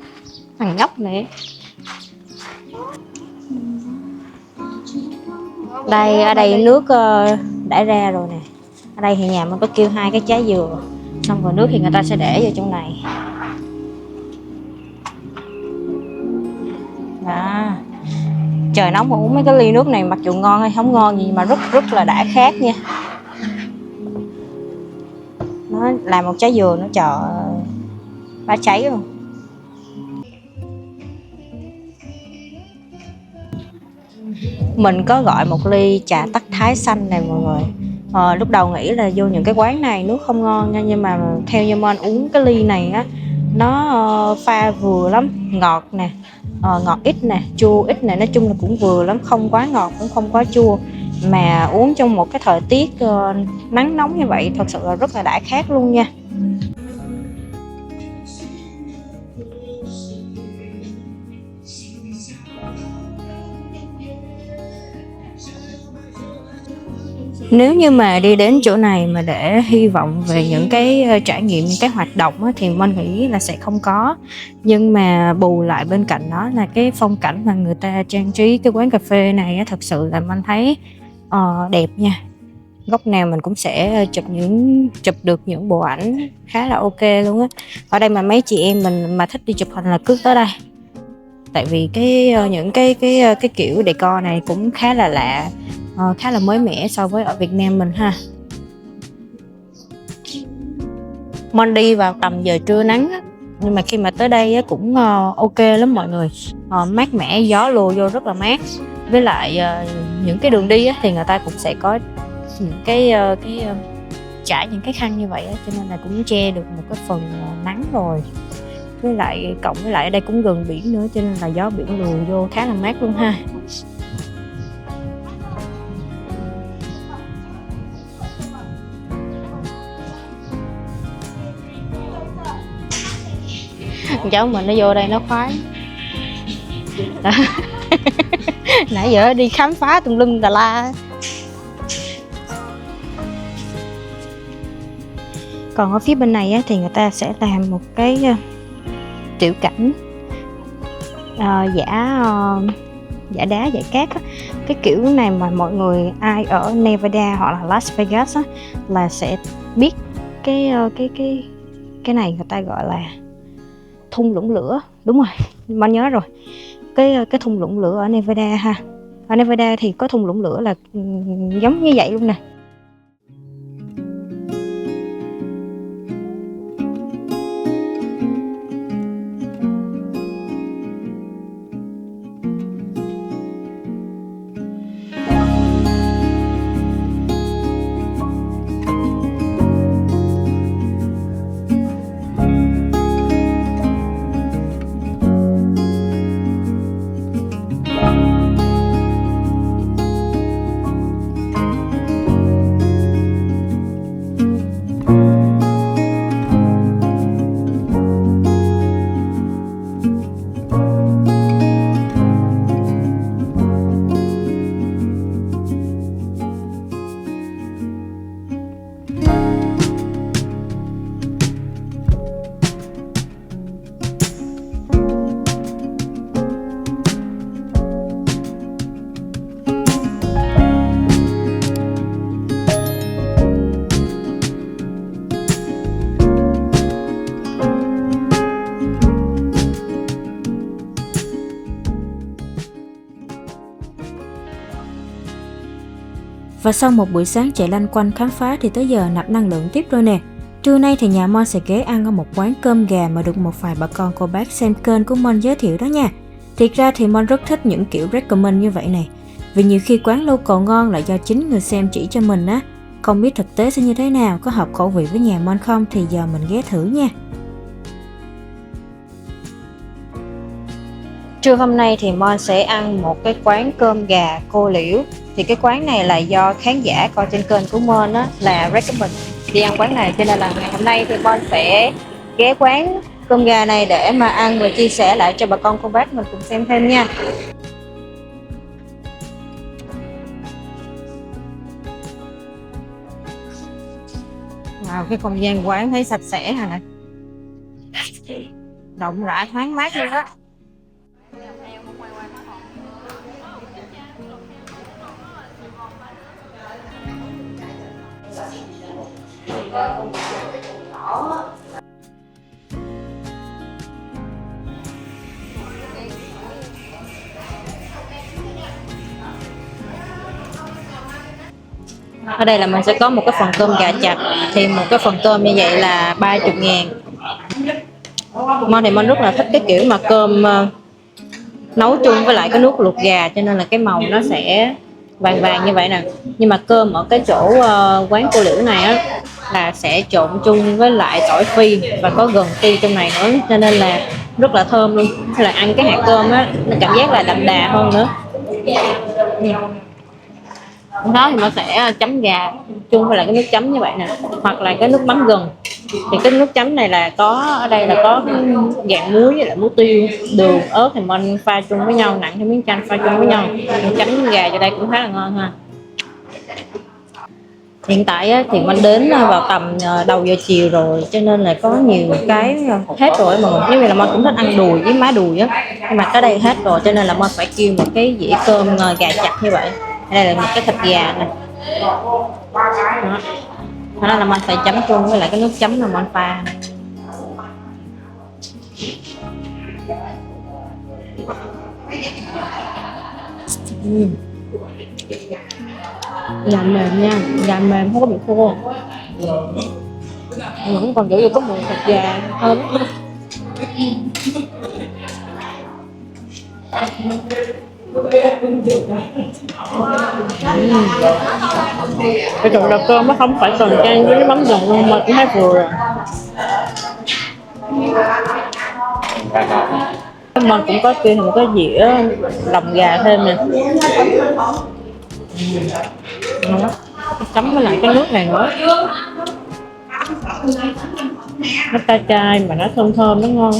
Thằng nhóc này. Đây, ở đây nước đã ra rồi nè. Ở đây thì nhà mình có kêu 2 cái trái dừa. Xong rồi nước thì người ta sẽ để vào trong này. Đó. Trời nóng mà uống mấy cái ly nước này mặc dù ngon hay không ngon gì mà rất là đã khát nha. Nó làm một trái dừa nó trời ba cháy luôn. Mình có gọi một ly trà tắc Thái xanh này mọi người. Lúc đầu nghĩ là vô những cái quán này nước không ngon nha, nhưng mà theo như Mon uống cái ly này á, nó pha vừa lắm, ngọt nè, ngọt ít nè, chua ít nè, nói chung là cũng vừa lắm, không quá ngọt cũng không quá chua. Mà uống trong một cái thời tiết nắng nóng như vậy thật sự là rất là đã khát luôn nha. Nếu như mà đi đến chỗ này mà để hy vọng về những cái trải nghiệm, những cái hoạt động á, thì Mon nghĩ là sẽ không có. Nhưng mà bù lại bên cạnh đó là cái phong cảnh mà người ta trang trí cái quán cà phê này á, thật sự là Mon thấy đẹp nha. Góc nào mình cũng sẽ chụp được những bộ ảnh khá là ok luôn á. Ở đây mà mấy chị em mình mà thích đi chụp hình là cứ tới đây. Tại vì những cái kiểu decor này cũng khá là lạ, khá là mới mẻ so với ở Việt Nam mình ha. Mon đi vào tầm giờ trưa nắng á, nhưng mà khi mà tới đây á, cũng ok lắm mọi người. Mát mẻ, gió lùa vô rất là mát. Với lại những cái đường đi á, thì người ta cũng sẽ có những cái trải những cái khăn như vậy á, cho nên là cũng che được một cái phần nắng rồi. Với lại cộng với lại ở đây cũng gần biển nữa, cho nên là gió biển lùa vô khá là mát luôn ha. Cháu mình nó vô đây nó khoái. Nãy giờ đi khám phá tùm lum tà la. Còn ở phía bên này á, thì người ta sẽ làm một cái tiểu cảnh giả đá, giả cát á. Cái kiểu này mà mọi người ai ở Nevada hoặc là Las Vegas á, là sẽ biết cái này người ta gọi là thung lũng lửa. Đúng rồi, Mon nhớ rồi, cái thung lũng lửa ở Nevada ha. Ở Nevada thì có thung lũng lửa là giống như vậy luôn nè. Và sau một buổi sáng chạy lanh quanh khám phá thì tới giờ nạp năng lượng tiếp rồi nè. Trưa nay thì nhà Mon sẽ ghé ăn ở một quán cơm gà mà được một vài bà con cô bác xem kênh của Mon giới thiệu đó nha. Thiệt ra thì Mon rất thích những kiểu recommend như vậy này, vì nhiều khi quán local ngon là do chính người xem chỉ cho mình á. Không biết thực tế sẽ như thế nào, có hợp khẩu vị với nhà Mon không thì giờ mình ghé thử nha. Trưa hôm nay thì Mon sẽ ăn một cái quán cơm gà cô Liễu. Thì cái quán này là do khán giả coi trên kênh của Mon á là recommend đi ăn quán này, cho nên là ngày hôm nay thì Mon sẽ ghé quán cơm gà này để mà ăn và chia sẻ lại cho bà con cô bác mình cùng xem thêm nha. Wow, cái không gian quán thấy sạch sẽ hả, rộng rãi thoáng mát luôn đó. Ở đây là mình sẽ có một cái phần cơm gà chặt, thì một cái phần cơm như vậy là 30.000. Mon thì Mon rất là thích cái kiểu mà cơm nấu chung với lại cái nước luộc gà, cho nên là cái màu nó sẽ vàng vàng như vậy nè. Nhưng mà cơm ở cái chỗ quán cô Liễu này á là sẽ trộn chung với lại tỏi phi và có gừng phi trong này nữa, cho nên là rất là thơm luôn. Hay là ăn cái hạt cơm á, nó cảm giác là đậm đà hơn nữa. Đó thì nó sẽ chấm gà chung với lại cái nước chấm như vậy nè, hoặc là cái nước mắm gừng. Thì cái nước chấm này là có ở đây là có dạng muối với lại muối tiêu, đường, ớt thì mình pha chung với nhau, nặn thêm miếng chanh pha chung với nhau. Mình chấm gà cho đây cũng khá là ngon ha. Hiện tại á, thì mình đến vào tầm đầu giờ chiều rồi, cho nên là có nhiều cái hết rồi mọi người. Giống như là mình cũng thích ăn đùi với má đùi á, nhưng mà tới đây hết rồi cho nên là mình phải kêu một cái dĩa cơm gà chặt như vậy. Đây là một cái thịt gà nè. Đó là mình phải chấm chung với lại cái nước chấm là mình pha. Gà mềm nha, gà mềm không có bị khô. Mà cũng còn kiểu như có mùi thịt gà thơm. Cái chỗ là cơm nó không phải cần chan với cái mắm dầu luôn mà cũng thấy vừa rồi. Mình cũng có kêu một cái dĩa lòng gà thêm nè. Đó. Chấm với lại cái nước này nữa. Nó cay cay mà nó thơm thơm, nó ngon.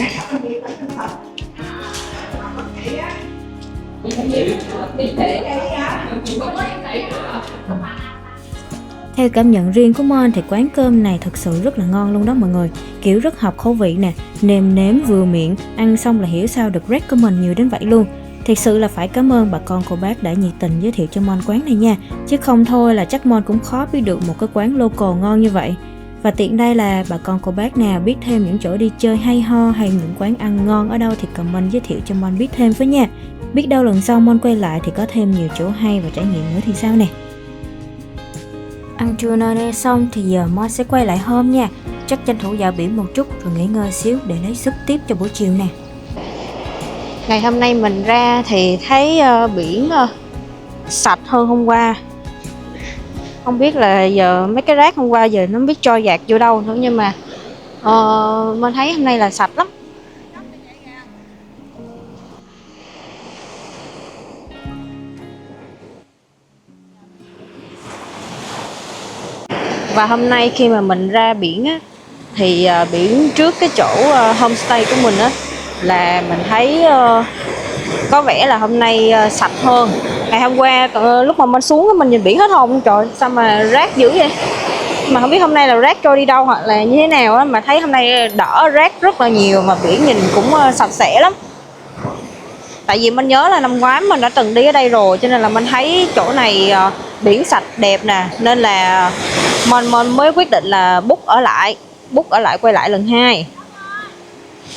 Theo cảm nhận riêng của Mon thì quán cơm này thật sự rất là ngon luôn đó mọi người. Kiểu rất hợp khẩu vị nè, nêm nếm vừa miệng, ăn xong là hiểu sao được recommend nhiều đến vậy luôn. Thật sự là phải cảm ơn bà con cô bác đã nhiệt tình giới thiệu cho Mon quán này nha. Chứ không thôi là chắc Mon cũng khó biết được một cái quán local ngon như vậy. Và tiện đây là bà con cô bác nào biết thêm những chỗ đi chơi hay ho hay những quán ăn ngon ở đâu thì comment giới thiệu cho Mon biết thêm với nha. Biết đâu lần sau Mon quay lại thì có thêm nhiều chỗ hay và trải nghiệm nữa thì sao nè. Ăn trưa nơi đây xong thì giờ Mon sẽ quay lại hôm nha. Chắc tranh thủ dạo biển một chút rồi nghỉ ngơi xíu để lấy sức tiếp cho buổi chiều nè. Ngày hôm nay mình ra thì thấy biển sạch hơn hôm qua. Không biết là giờ mấy cái rác hôm qua giờ nó không biết cho dạt vô đâu nữa, nhưng mà mình thấy hôm nay là sạch lắm. Và hôm nay khi mà mình ra biển á, thì biển trước cái chỗ homestay của mình á, là mình thấy có vẻ là hôm nay sạch hơn. Ngày hôm qua lúc mà mình xuống mình nhìn biển hết hồn, trời sao mà rác dữ vậy. Mà không biết hôm nay là rác trôi đi đâu hoặc là như thế nào á, mà thấy hôm nay đỡ rác rất là nhiều, mà biển nhìn cũng sạch sẽ lắm. Tại vì mình nhớ là năm ngoái mình đã từng đi ở đây rồi, cho nên là mình thấy chỗ này biển sạch đẹp nè, nên là mình mới quyết định là book ở lại quay lại lần 2.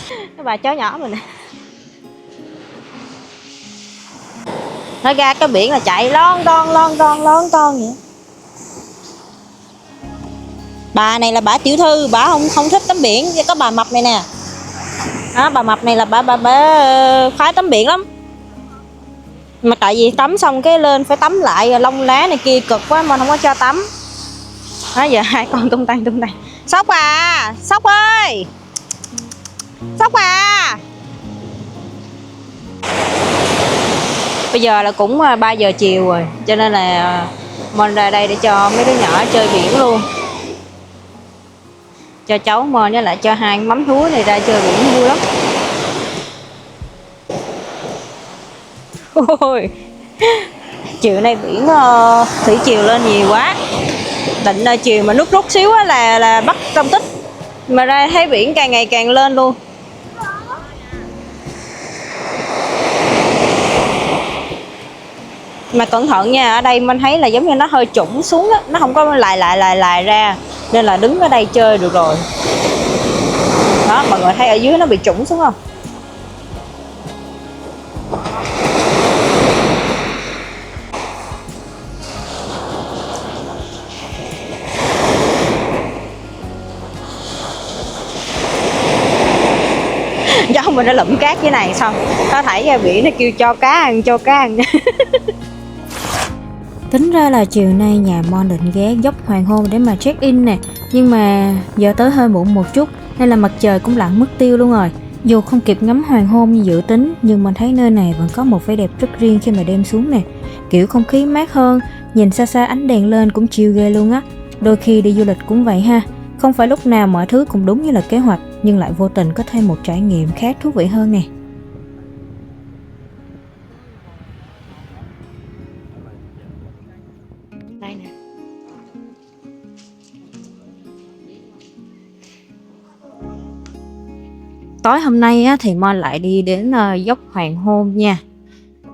Cái bà chó nhỏ mình nè, nó ra cái biển là chạy lon ton vậy. Bà này là bà tiểu thư, bà không thích tắm biển. Có bà mập này nè đó, bà mập này là bà khoái tắm biển lắm, mà tại vì tắm xong cái lên phải tắm lại lông lá này kia cực quá mà không có cho tắm đó. Giờ hai con tung tăng. Sóc à, Sóc ơi, Sóc à. Bây giờ là cũng 3 giờ chiều rồi, cho nên là mình ra đây để cho mấy đứa nhỏ chơi biển luôn. Cho cháu mình với lại cho hai mắm thúi này ra chơi biển vui lắm. Ôi, chiều nay biển thủy chiều lên nhiều quá. Định chiều mà nước rút xíu là bắt công tích, mà ra thấy biển càng ngày càng lên luôn. Mà cẩn thận nha, ở đây mình thấy là giống như nó hơi trũng xuống á, nó không có lại ra, nên là đứng ở đây chơi được rồi. Đó, mọi người thấy ở dưới nó bị trũng xuống không? Cháu mình nó lụm cát dưới này xong nó thảy ra biển, nó kêu cho cá ăn. Tính ra là chiều nay nhà Mon định ghé dốc Hoàng Hôn để mà check in nè, nhưng mà giờ tới hơi muộn một chút nên là mặt trời cũng lặn mất tiêu luôn rồi. Dù không kịp ngắm hoàng hôn như dự tính, nhưng mình thấy nơi này vẫn có một vẻ đẹp rất riêng khi mà đêm xuống nè. Kiểu không khí mát hơn, nhìn xa xa ánh đèn lên cũng chill ghê luôn á. Đôi khi đi du lịch cũng vậy ha, không phải lúc nào mọi thứ cũng đúng như là kế hoạch, nhưng lại vô tình có thêm một trải nghiệm khác thú vị hơn nè. Đây nè. Tối hôm nay á, thì Mon lại đi đến dốc Hoàng Hôn nha.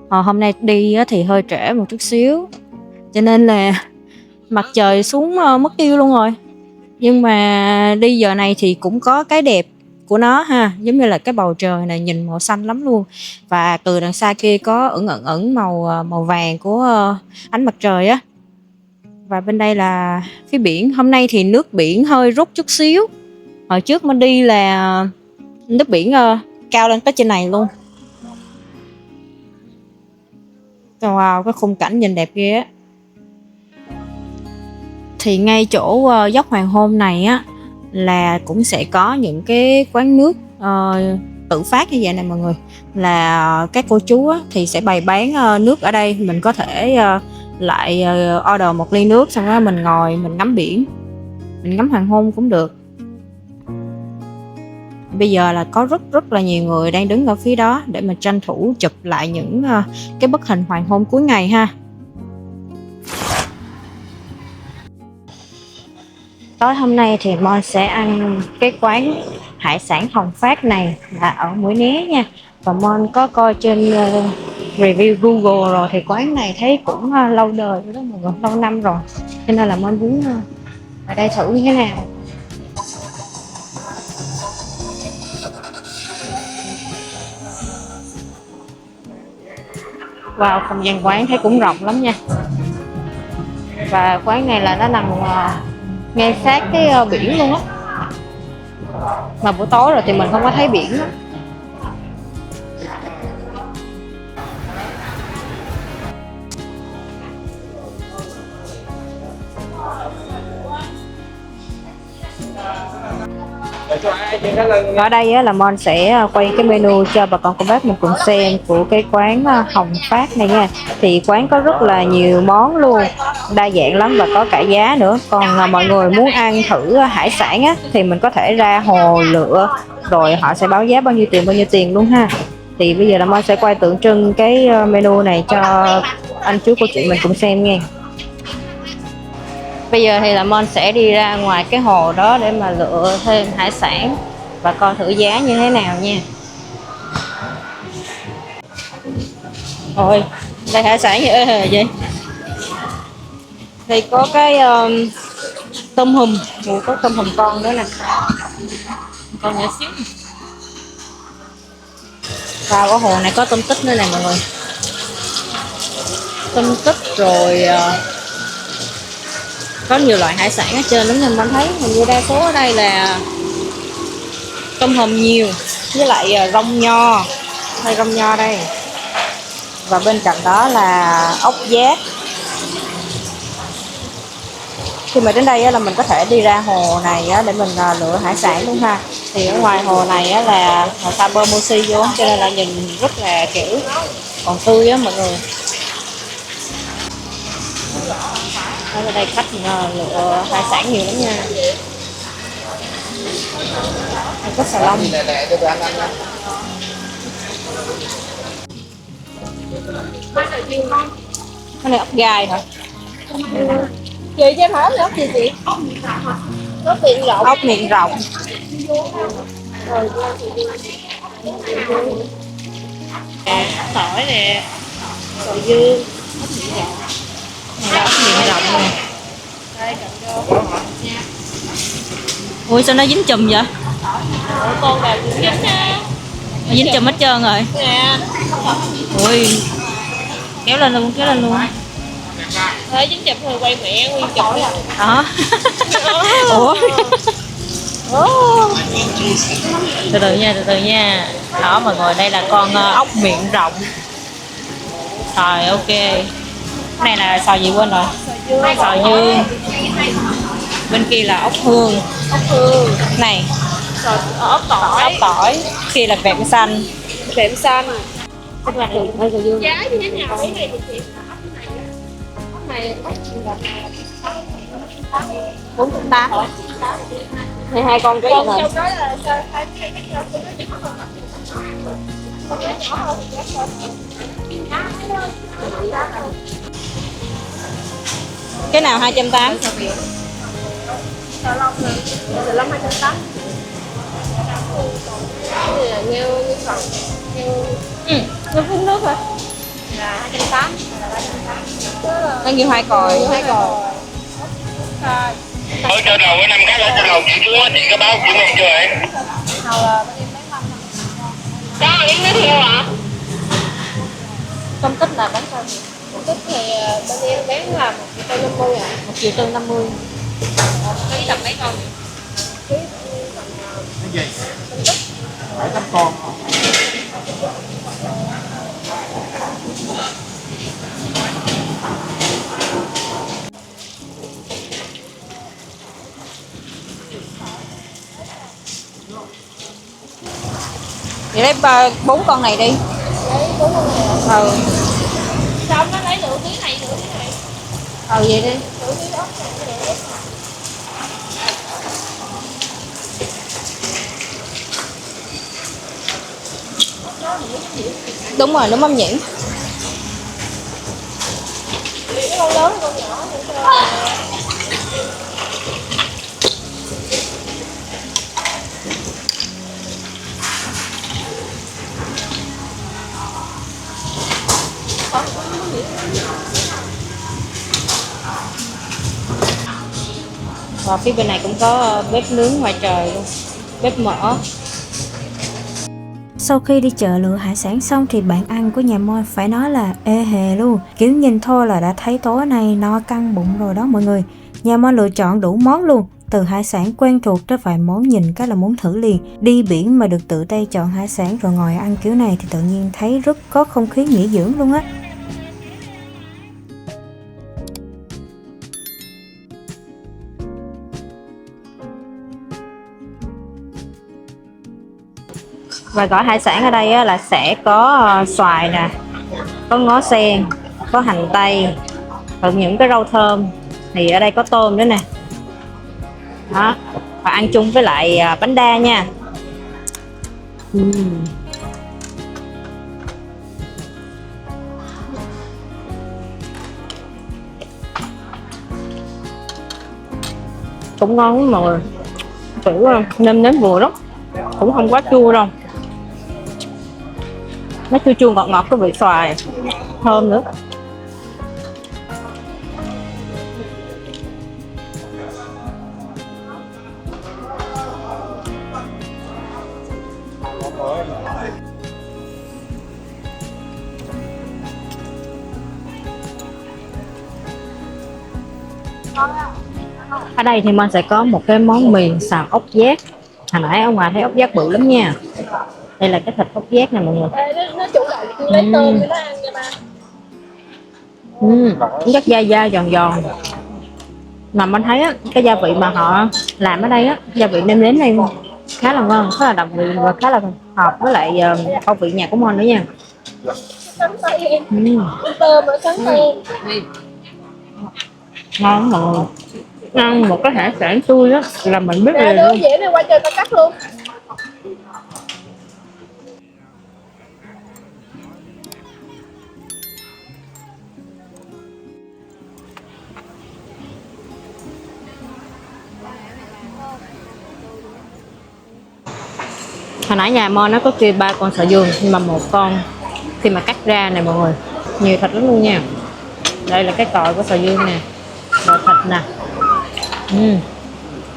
Hôm nay đi á, thì hơi trễ một chút xíu, cho nên là mặt trời xuống mất tiêu luôn rồi. Nhưng mà đi giờ này thì cũng có cái đẹp của nó ha, giống như là cái bầu trời này nhìn màu xanh lắm luôn. Và từ đằng xa kia có ẩn màu vàng của ánh mặt trời á. Và bên đây là phía biển. Hôm nay thì nước biển hơi rút chút xíu. Hồi trước mình đi là nước biển cao lên tới trên này luôn. Wow, cái khung cảnh nhìn đẹp ghê á. Thì ngay chỗ dốc Hoàng Hôn này á là cũng sẽ có những cái quán nước tự phát như vậy này mọi người. Là các cô chú á, thì sẽ bày bán nước ở đây. Mình có thể lại order một ly nước, xong đó mình ngồi mình ngắm biển, mình ngắm hoàng hôn cũng được. Bây giờ là có rất là nhiều người đang đứng ở phía đó để mà tranh thủ chụp lại những cái bức hình hoàng hôn cuối ngày ha. Tối hôm nay thì Mon sẽ ăn cái quán hải sản Hồng Phát này là ở Mũi Né nha. Và Mon có coi trên review Google rồi thì quán này thấy cũng lâu đời rồi đó mọi người, lâu năm rồi. Cho nên là Mon muốn ở đây thử như thế nào. Wow, không gian quán thấy cũng rộng lắm nha. Và quán này là nó nằm ngay sát cái biển luôn á. Mà buổi tối rồi thì mình không có thấy biển á. Ở đây á, là Mon sẽ quay cái menu cho bà con cô bác mình cùng xem của cái quán Hồng Phát này nha. Thì quán có rất là nhiều món luôn, đa dạng lắm và có cả giá nữa. Còn mọi người muốn ăn thử hải sản á thì mình có thể ra hồ lựa, rồi họ sẽ báo giá bao nhiêu tiền luôn ha. Thì bây giờ là Mon sẽ quay tượng trưng cái menu này cho anh chú cô chị mình cùng xem nha. Bây giờ thì là Mon sẽ đi ra ngoài cái hồ đó để mà lựa thêm hải sản và coi thử giá như thế nào nha. Ôi, đây hải sản gì ê vậy? Đây có cái tôm hùm, có tôm hùm con nữa nè. Con nhỏ xíu. Vào cái hồ này có tôm tích nữa nè mọi người. Tôm tích rồi có nhiều loại hải sản ở trên lắm, nhưng mình thấy hình như đa số ở đây là tôm hùm nhiều, với lại rong nho, hay rong nho đây. Và bên cạnh đó là ốc giác. Khi mà đến đây là mình có thể đi ra hồ này để mình lựa hải sản luôn ha. Thì ở ngoài hồ này là người ta bơm oxy vô, cho nên là nhìn rất là kiểu còn tươi á mọi người. Ở đây khách lựa hải sản nhiều lắm nha. Đây có xà lông. Cái này ốc gai hả? Chị cho em hỏi là ốc gì chị? Ốc miệng rộng. Ốc miệng rộng. Tỏi nè, sầu dương, Này là ốc miệng rộng nè. Ui sao nó dính chùm vậy? con gà cũng dính nha. Nó dính chùm hết trơn rồi. Nè. Ui, kéo lên luôn. Thôi dính chụp rồi quay mẹ nguyên chụp đi. Đó. Ủa? Từ từ nha. Đó mọi người, đây là con ốc miệng rộng. Rồi ok. Cái này là sò gì quên rồi. Sò dương. Bên kia là ốc hương. Này. Ốc tỏi. Kia là vẹm xanh. Giá như thế nào ấy này chị? Ốc này ốc này 480. Này hai con cái gì rồi? Cái nào 280? Xà lông 280. Cái này là nghêu như phần nghêu phun nước hả? Là 280, là 380. Nó như hai còi. Ở trên đầu cái 5 cái ở trên đầu chị xuống á, chị có báo chị không chưa ấy? Hầu là bên em bán 5. Có yến nước heo hả? Công tích là bán sao? Công tích thì bên em bán là 1.450 ạ. 1.450. Ký tầm mấy con? Ký tầm Cái gì? 7-8 con. Vậy lấy 4 con này đi. lấy 4 con này. Ừ. Xong nó lấy nửa ký này, nửa ký này. Vậy đi. Nửa ký ốc này, nửa ký. Đúng rồi, nước mắm nhuyễn. Cái con lớn, con nhỏ. Và phía bên này cũng có bếp nướng ngoài trời luôn, bếp mở. Sau khi đi chợ lựa hải sản xong thì bạn ăn của nhà Mon phải nói là ê hề luôn. Kiểu nhìn thôi là đã thấy tối nay no căng bụng rồi đó mọi người. Nhà Mon lựa chọn đủ món luôn. Từ hải sản quen thuộc tới vài món nhìn cái là muốn thử liền. Đi biển mà được tự tay chọn hải sản rồi ngồi ăn kiểu này thì tự nhiên thấy rất có không khí nghỉ dưỡng luôn á. Và gói hải sản ở đây á, là sẽ có xoài nè, có ngó sen, có hành tây, còn những cái rau thơm. Thì ở đây có tôm nữa nè. Đó, và ăn chung với lại bánh đa nha. Cũng ngon lắm mọi người. Kiểu nêm nếm vừa lắm, cũng không quá chua đâu. Nó chua chua ngọt ngọt cái vị xoài, thơm nữa. Ở đây thì mình sẽ có một cái món mì xào ốc giác. Hồi nãy ở ngoài thấy ốc giác bự lắm nha. Đây là cái thịt ốc giác nè mọi người. Nó chủ động lấy tôm cho nó ăn nha ba. Rất dai giòn giòn. Mà mình thấy á, cái gia vị mà họ làm ở đây á, gia vị nêm nếm đây khá là ngon, khá là đặc biệt và khá là hợp với lại khẩu vị nhà của Mon nữa nha. Cắn tay em. Tôm ở cắn tay em. Ngon mọi người. Ăn một cái hải sản tươi á là mình biết Nè, liền đứa luôn. dễ này qua chơi tao cắt luôn. Hồi nãy nhà Mon nó có kêu 3 con sò dương, nhưng mà một con khi mà cắt ra này mọi người, nhiều thịt lắm luôn nha. Đây là cái còi của sò dương nè, rồi thịt nè.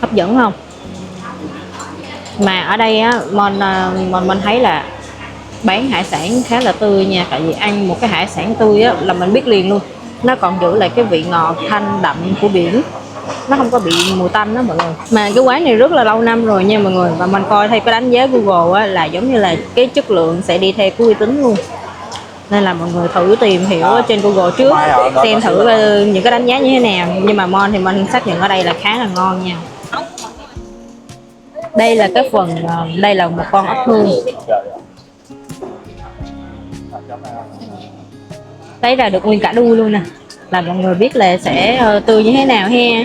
Hấp dẫn không? Mà ở đây á, mình thấy là bán hải sản khá là tươi nha. Tại vì ăn một cái hải sản tươi á là mình biết liền luôn. Nó còn giữ lại cái vị ngọt thanh đậm của biển, nó không có bị mùi tanh đó mọi người. Mà cái quán này rất là lâu năm rồi nha mọi người. Và mình coi theo cái đánh giá Google á, là giống như là cái chất lượng sẽ đi theo cái uy tín luôn. Nên là mọi người thử tìm hiểu trên Google trước, xem thử những cái đánh giá như thế nào. Nhưng mà Mon thì mình xác nhận ở đây là khá là ngon nha. Đây là cái phần, đây là một con ốc hương. Lấy ra được nguyên cả đuôi luôn nè, là mọi người biết là sẽ tươi như thế nào ha.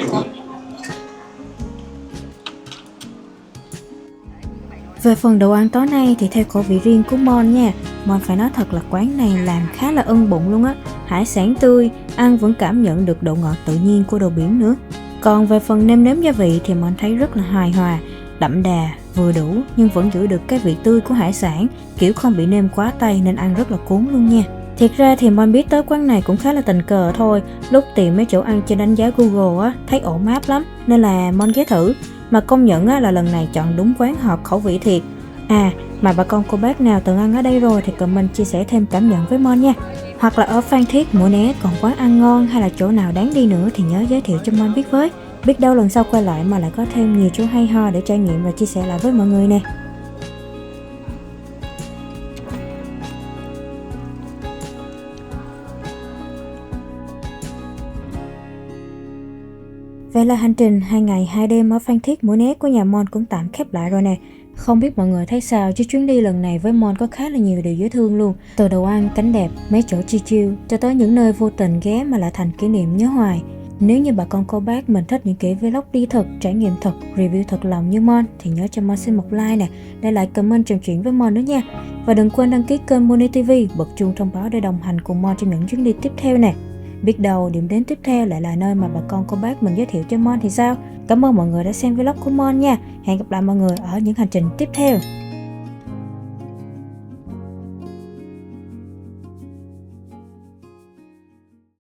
Về phần đồ ăn tối nay thì theo khẩu vị riêng của Mon nha. Mon phải nói thật là quán này làm khá là ưng bụng luôn á. Hải sản tươi, ăn vẫn cảm nhận được độ ngọt tự nhiên của đồ biển nữa. Còn về phần nêm nếm gia vị thì Mon thấy rất là hài hòa. đậm đà, vừa đủ nhưng vẫn giữ được cái vị tươi của hải sản, kiểu không bị nêm quá tay nên ăn rất là cuốn luôn nha. Thiệt ra thì Mon biết tới quán này cũng khá là tình cờ thôi. Lúc tìm mấy chỗ ăn trên đánh giá Google á, thấy ổ map lắm nên là Mon ghé thử. Mà công nhận á, là lần này chọn đúng quán hợp khẩu vị thiệt. À, mà bà con cô bác nào từng ăn ở đây rồi thì comment chia sẻ thêm cảm nhận với Mon nha. Hoặc là ở Phan Thiết, Mũi Né còn quán ăn ngon hay là chỗ nào đáng đi nữa thì nhớ giới thiệu cho Mon biết với. Biết đâu lần sau quay lại mà lại có thêm nhiều chỗ hay ho để trải nghiệm và chia sẻ lại với mọi người nè. Vậy là hành trình 2 ngày 2 đêm ở Phan Thiết, Mũi Né của nhà Mon cũng tạm khép lại rồi nè. Không biết mọi người thấy sao chứ chuyến đi lần này với Mon có khá là nhiều điều dễ thương luôn. Từ đồ ăn, cảnh đẹp, mấy chỗ chill cho tới những nơi vô tình ghé mà lại thành kỷ niệm nhớ hoài. Nếu như bà con cô bác mình thích những kiểu vlog đi thật, trải nghiệm thật, review thật lòng như Mon thì nhớ cho Mon xin một like nè, để lại comment trò chuyện với Mon nữa nha. Và đừng quên đăng ký kênh Monet TV, bật chuông thông báo để đồng hành cùng Mon trong những chuyến đi tiếp theo nè. Biết đâu điểm đến tiếp theo lại là nơi mà bà con cô bác mình giới thiệu cho Mon thì sao? Cảm ơn mọi người đã xem vlog của Mon nha. Hẹn gặp lại mọi người ở những hành trình tiếp theo.